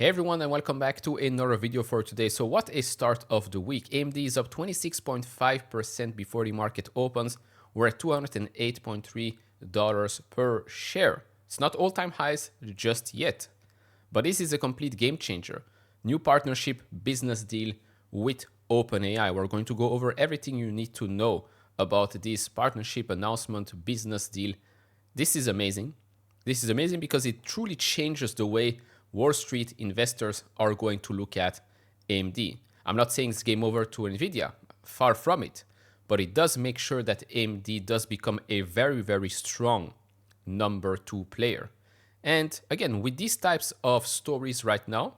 Hey everyone, and welcome back to another video for today. So what a start of the week. AMD is up 26.5% before the market opens. We're at $208.3 per share. It's not all-time highs just yet, but this is a complete game changer. New partnership business deal with OpenAI. We're going to go over everything you need to know about this partnership announcement business deal. This is amazing. This is amazing because it truly changes the way Wall Street investors are going to look at AMD. I'm not saying it's game over to NVIDIA, far from it, but it does make sure that AMD does become a very, very strong number two player. And again, with these types of stories right now,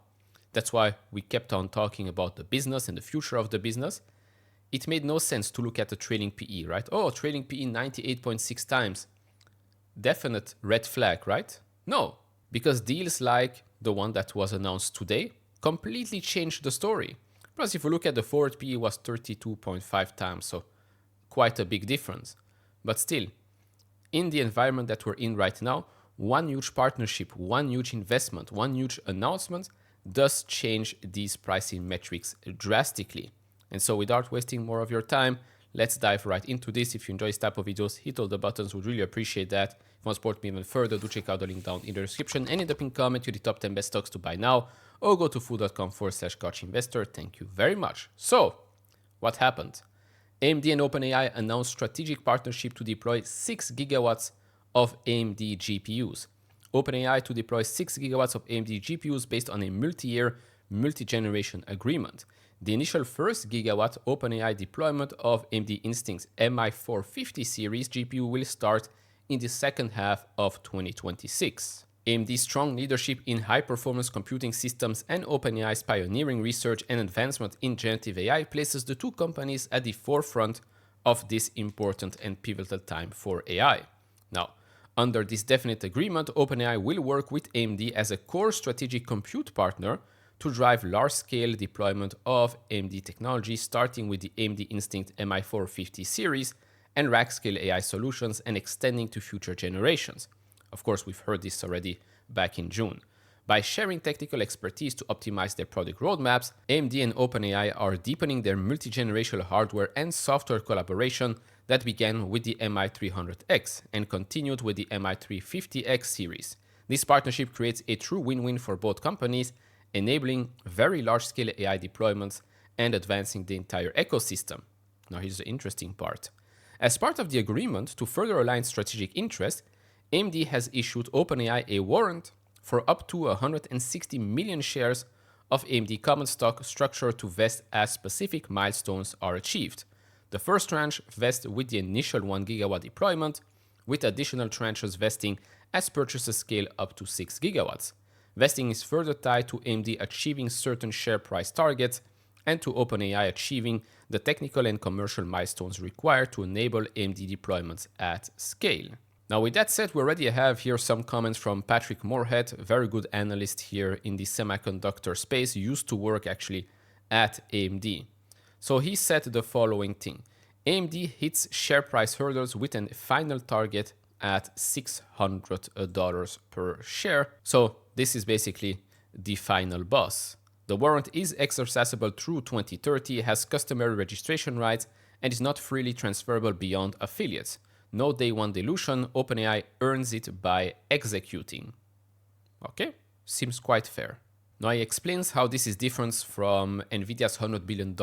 that's why we kept on talking about the business and the future of the business. It made no sense to look at the trailing PE, right? Oh, trailing PE 98.6 times. Definite red flag, right? No, because deals like the one that was announced today completely changed the story. Plus, if you look at the forward PE was 32.5 times, so quite a big difference. But still, in the environment that we're in right now, one huge partnership, one huge investment, one huge announcement does change these pricing metrics drastically. And so without wasting more of your time, let's dive right into this. If you enjoy this type of videos, hit all the buttons, would really appreciate that. If you want to support me even further, do check out the link down in the description and in the pinned comment to the top 10 best stocks to buy now, or go to fool.com/gotchainvestor. Thank you very much. So, what happened? AMD and OpenAI announced strategic partnership to deploy 6 gigawatts of AMD GPUs. OpenAI to deploy 6 gigawatts of AMD GPUs based on a multi-year, multi-generation agreement. The initial first gigawatt OpenAI deployment of AMD Instinct's MI450 series GPU will start in the second half of 2026. AMD's strong leadership in high-performance computing systems and OpenAI's pioneering research and advancement in generative AI places the two companies at the forefront of this important and pivotal time for AI. Now, under this definite agreement, OpenAI will work with AMD as a core strategic compute partner to drive large-scale deployment of AMD technology, starting with the AMD Instinct MI450 series and rack-scale AI solutions and extending to future generations. Of course, we've heard this already back in June. By sharing technical expertise to optimize their product roadmaps, AMD and OpenAI are deepening their multi-generational hardware and software collaboration that began with the MI300X and continued with the MI350X series. This partnership creates a true win-win for both companies, enabling very large-scale AI deployments and advancing the entire ecosystem. Now here's the interesting part. As part of the agreement to further align strategic interests, AMD has issued OpenAI a warrant for up to 160 million shares of AMD common stock structured to vest as specific milestones are achieved. The first tranche vests with the initial 1 gigawatt deployment, with additional tranches vesting as purchases scale up to 6 gigawatts. Vesting is further tied to AMD achieving certain share price targets and to OpenAI achieving the technical and commercial milestones required to enable AMD deployments at scale. Now, with that said, we already have here some comments from Patrick Moorhead, a very good analyst here in the semiconductor space, used to work actually at AMD. So he said the following thing. AMD hits share price hurdles with a final target at $600 per share. So this is basically the final boss. The warrant is exercisable through 2030, has customary registration rights, and is not freely transferable beyond affiliates. No day one dilution, OpenAI earns it by executing. Okay, seems quite fair. Now he explains how this is different from NVIDIA's $100 billion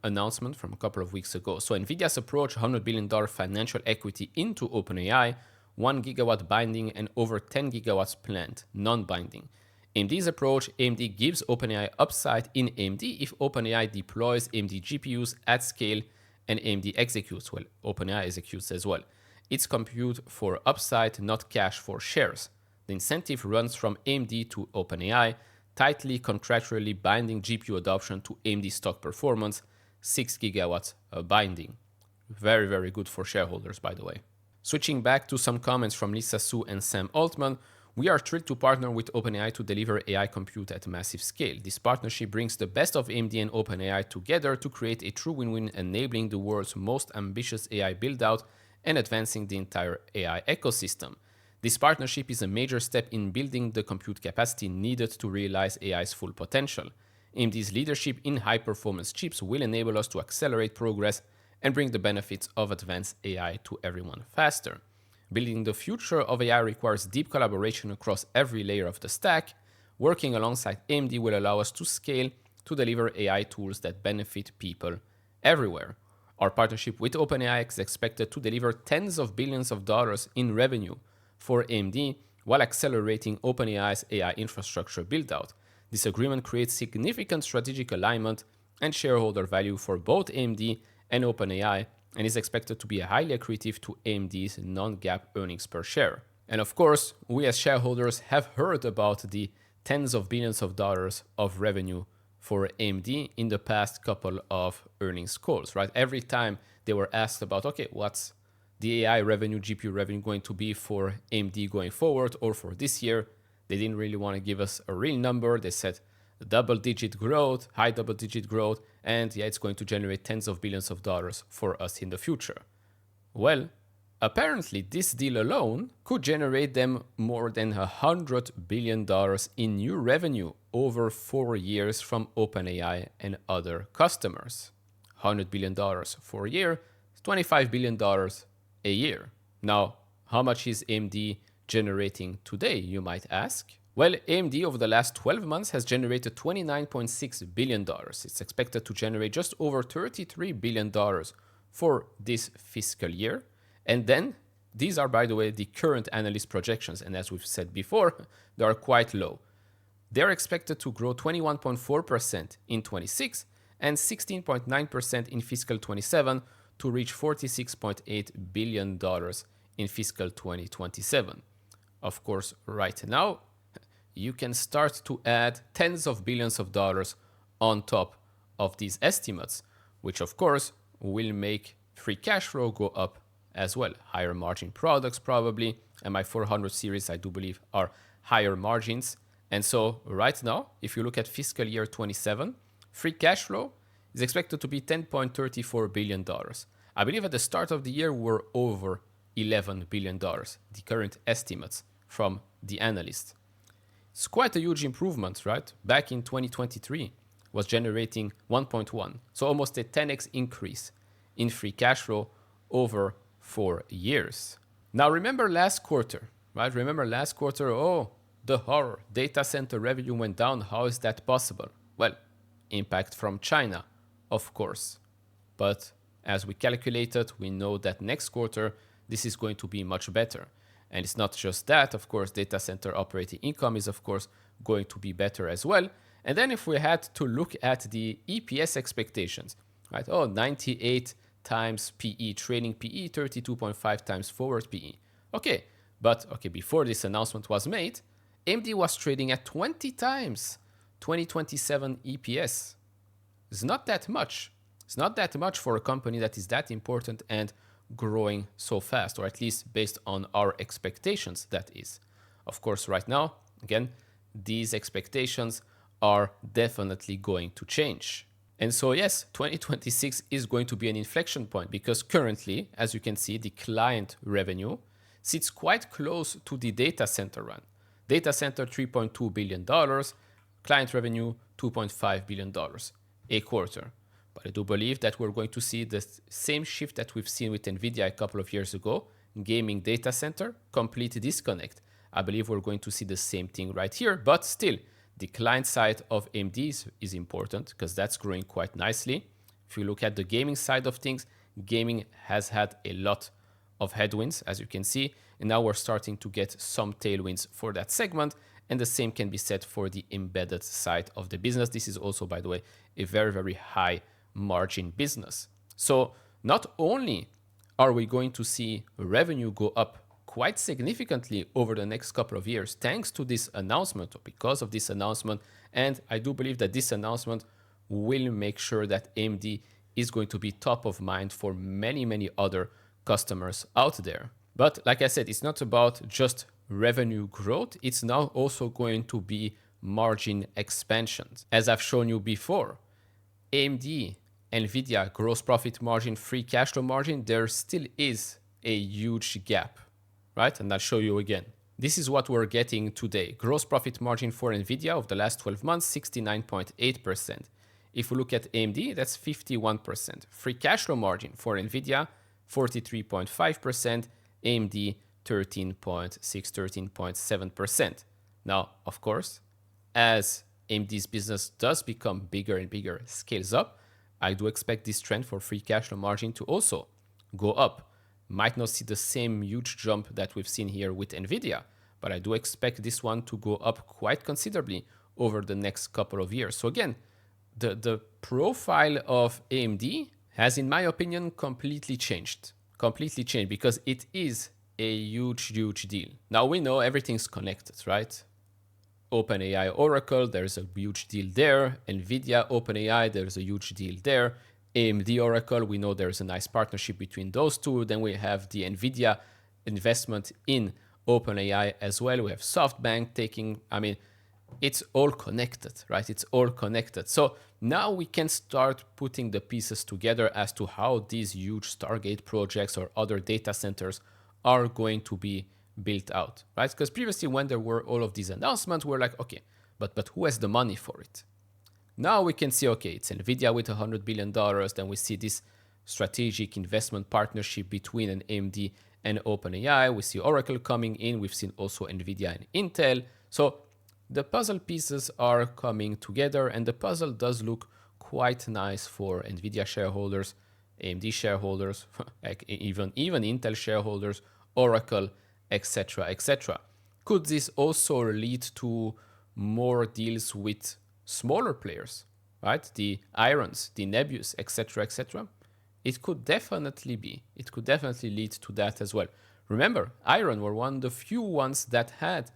announcement from a couple of weeks ago. So NVIDIA's approach $100 billion financial equity into OpenAI, 1 gigawatt binding and over 10 gigawatts planned, non-binding. AMD's approach, AMD gives OpenAI upside in AMD if OpenAI deploys AMD GPUs at scale and AMD executes, well, OpenAI executes as well. It's compute for upside, not cash for shares. The incentive runs from AMD to OpenAI, tightly contractually binding GPU adoption to AMD stock performance, 6 gigawatts binding. Very, very good for shareholders, by the way. Switching back to some comments from Lisa Su and Sam Altman, we are thrilled to partner with OpenAI to deliver AI compute at a massive scale. This partnership brings the best of AMD and OpenAI together to create a true win-win, enabling the world's most ambitious AI build-out and advancing the entire AI ecosystem. This partnership is a major step in building the compute capacity needed to realize AI's full potential. AMD's leadership in high-performance chips will enable us to accelerate progress and bring the benefits of advanced AI to everyone faster. Building the future of AI requires deep collaboration across every layer of the stack. Working alongside AMD will allow us to scale to deliver AI tools that benefit people everywhere. Our partnership with OpenAI is expected to deliver tens of billions of dollars in revenue for AMD while accelerating OpenAI's AI infrastructure build-out. This agreement creates significant strategic alignment and shareholder value for both AMD and OpenAI and is expected to be highly accretive to AMD's non-GAAP earnings per share. And of course, we as shareholders have heard about the tens of billions of dollars of revenue for AMD in the past couple of earnings calls, right? Every time they were asked about, okay, what's the AI revenue, GPU revenue going to be for AMD going forward or for this year, they didn't really want to give us a real number. They said double-digit growth, high double-digit growth, and yeah, it's going to generate tens of billions of dollars for us in the future. Well, apparently this deal alone could generate them more than $100 billion in new revenue over 4 years from OpenAI and other customers. $100 billion for a year, $25 billion a year. Now, how much is AMD generating today, you might ask? Well, AMD over the last 12 months has generated $29.6 billion. It's expected to generate just over $33 billion for this fiscal year. And then these are, by the way, the current analyst projections. And as we've said before, they are quite low. They're expected to grow 21.4% in 26 and 16.9% in fiscal 27 to reach $46.8 billion in fiscal 2027. Of course, right now, you can start to add tens of billions of dollars on top of these estimates, which of course will make free cash flow go up as well. Higher margin products probably, and my 400 series I do believe are higher margins. And so right now, if you look at fiscal year 27, free cash flow is expected to be $10.34 billion. I believe at the start of the year we're over $11 billion, the current estimates from the analysts. It's quite a huge improvement, right? Back in 2023 was generating 1.1, so almost a 10x increase in free cash flow over 4 years. Now remember last quarter, right? Remember last quarter, oh, the horror, data center revenue went down. How is that possible? Well, impact from China, of course. But as we calculated, we know that next quarter, this is going to be much better. And it's not just that, of course, data center operating income is, of course, going to be better as well. And then if we had to look at the EPS expectations, right? Oh, 98 times PE, trailing PE, 32.5 times forward PE. Okay, but okay, before this announcement was made, AMD was trading at 20 times 2027 EPS. It's not that much. It's not that much for a company that is that important and growing so fast, or at least based on our expectations, that is. Of course, right now, again, these expectations are definitely going to change. And so, yes, 2026 is going to be an inflection point because currently, as you can see, the client revenue sits quite close to the data center run. Data center, $3.2 billion, client revenue, $2.5 billion a quarter. But I do believe that we're going to see the same shift that we've seen with NVIDIA a couple of years ago, gaming data center, complete disconnect. I believe we're going to see the same thing right here, but still, the client side of AMD is important because that's growing quite nicely. If you look at the gaming side of things, gaming has had a lot of headwinds, as you can see, and now we're starting to get some tailwinds for that segment, and the same can be said for the embedded side of the business. This is also, by the way, a very, very high margin business. So not only are we going to see revenue go up quite significantly over the next couple of years thanks to this announcement or because of this announcement, and I do believe that this announcement will make sure that AMD is going to be top of mind for many, many other customers out there. But like I said, it's not about just revenue growth, it's now also going to be margin expansions. As I've shown you before, AMD, NVIDIA, gross profit margin, free cash flow margin, there still is a huge gap, right? And I'll show you again. this is what we're getting today. Gross profit margin for NVIDIA of the last 12 months, 69.8%. If we look at AMD, that's 51%. Free cash flow margin for NVIDIA, 43.5%. AMD, 13.7%. Now, of course, as AMD's business does become bigger and bigger, scales up, I do expect this trend for free cash flow margin to also go up. Might not see the same huge jump that we've seen here with NVIDIA, but I do expect this one to go up quite considerably over the next couple of years. So again, the profile of AMD has, in my opinion, completely changed because it is a huge deal. Now we know everything's connected, right? OpenAI, Oracle, there's a huge deal there. NVIDIA, OpenAI, there's a huge deal there. AMD, Oracle, we know there's a nice partnership between those two. Then we have the NVIDIA investment in OpenAI as well. We have SoftBank taking, it's all connected, right? It's all connected. So now we can start putting the pieces together as to how these huge Stargate projects or other data centers are going to be built out, right? Because previously when there were all of these announcements, we're like, okay, but who has the money for it? Now we can see, okay, it's NVIDIA with $100 billion. Then we see this strategic investment partnership between an AMD and OpenAI. We see Oracle coming in. We've seen also NVIDIA and Intel. So the puzzle pieces are coming together, and the puzzle does look quite nice for NVIDIA shareholders, AMD shareholders, like even Intel shareholders, Oracle, etc., etc. Could this also lead to more deals with smaller players, right? The Irons, the Nebius, etc., etc. It could definitely be. It could definitely lead to that as well. Remember, Iron were one of the few ones that had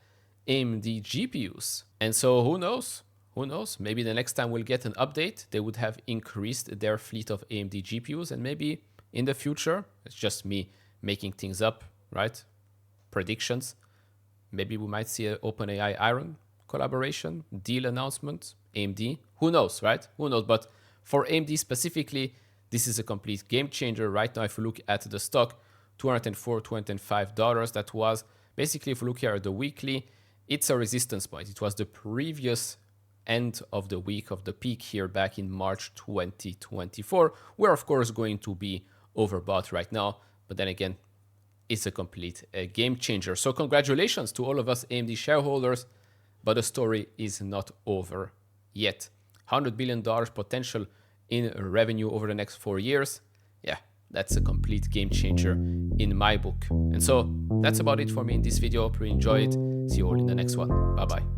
AMD GPUs. And so who knows? Who knows? Maybe the next time we'll get an update, they would have increased their fleet of AMD GPUs. And maybe in the future, it's just me making things up, right? Predictions. Maybe we might see an OpenAI Iron collaboration, deal announcement, AMD. Who knows, right? Who knows? But for AMD specifically, this is a complete game changer. Right now, if you look at the stock, $204, $205, that was basically, if you look here at the weekly, it's a resistance point. It was the previous end of the week of the peak here back in March 2024. We're, of course, going to be overbought right now. But then again, it's a complete game changer. So congratulations to all of us AMD shareholders, but the story is not over yet. $100 billion potential in revenue over the next 4 years. Yeah, that's a complete game changer in my book. And so that's about it for me in this video. Hope you enjoy it. See you all in the next one. Bye-bye.